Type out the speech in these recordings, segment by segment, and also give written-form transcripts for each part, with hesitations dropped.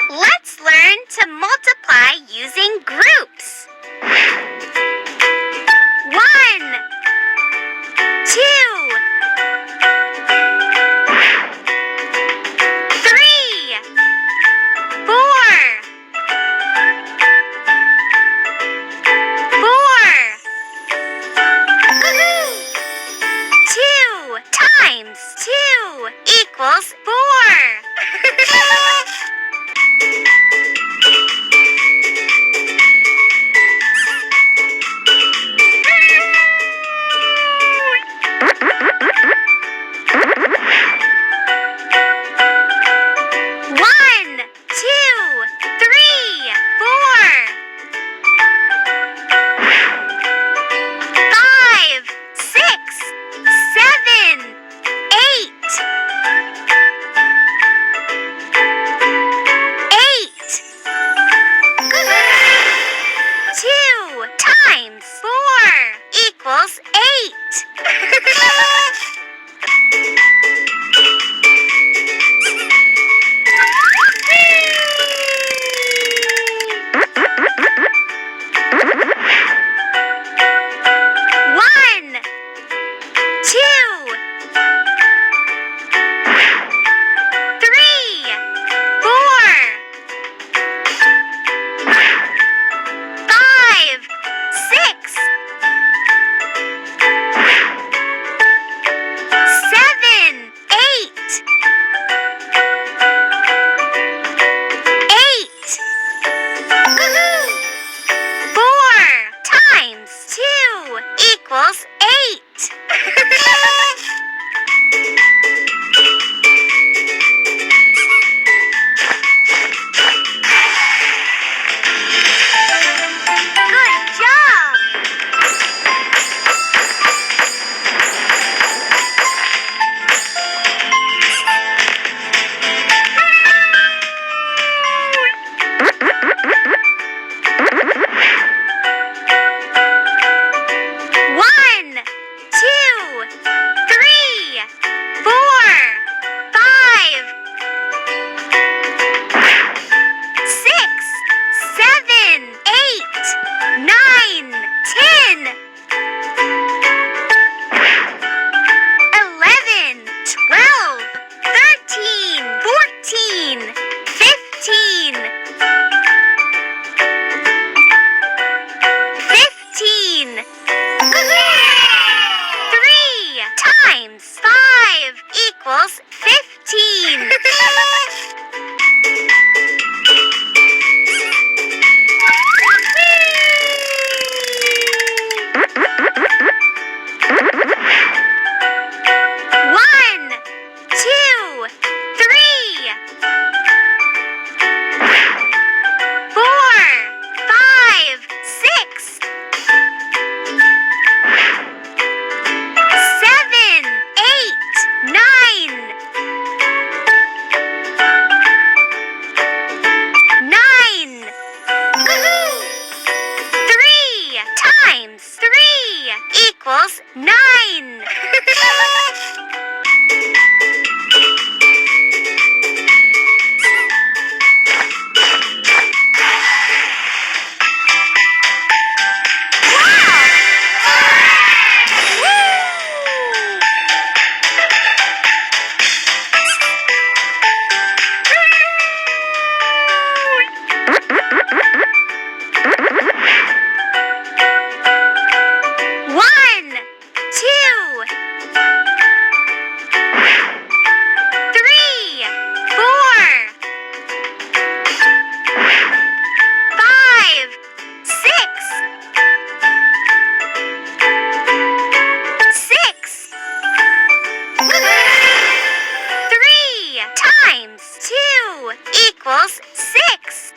Let's learn to multiply using groups. 1, 2, 3, 4, 2 times 2 equals 4. Times 4 equals 8. One, 2, 3, 4, 5, 6, 7, 8. 8. 4 times 2 equals 8. Good job! One, 2, 3, 4, 5, 6, 7, 8, 9, 10, 11, 12, 13, 14, 15, 15. 3 times 5 equals 15. One, 2, 3, 4, 5, 6, 7, 8, 9, 9. 3 times 3 equals 9. One, 2, 3, 4, 5, 6, 6. 3 times 2 equals 6.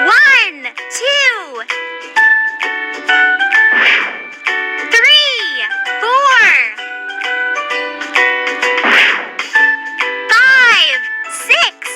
One, 2, 3, 4, 5, 6,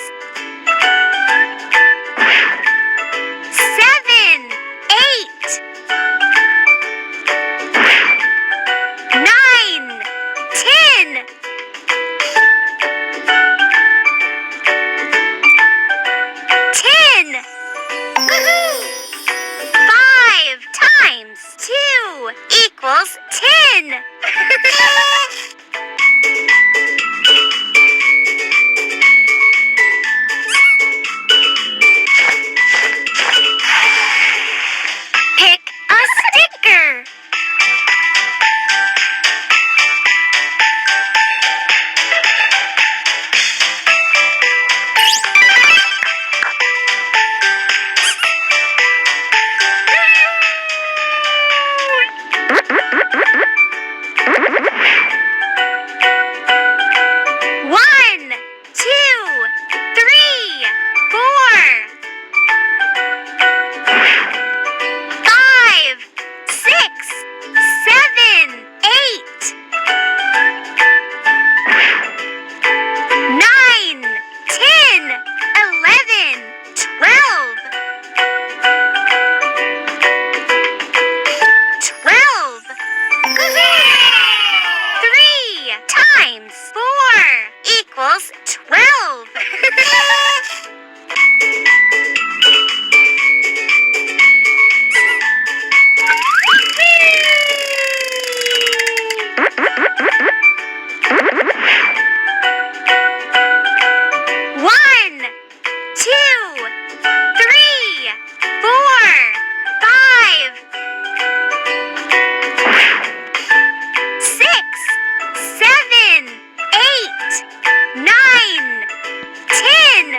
10.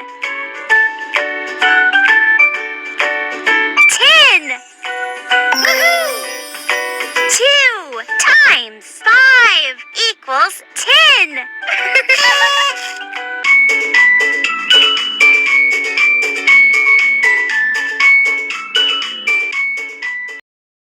Woohoo! 2 times 5 equals 10.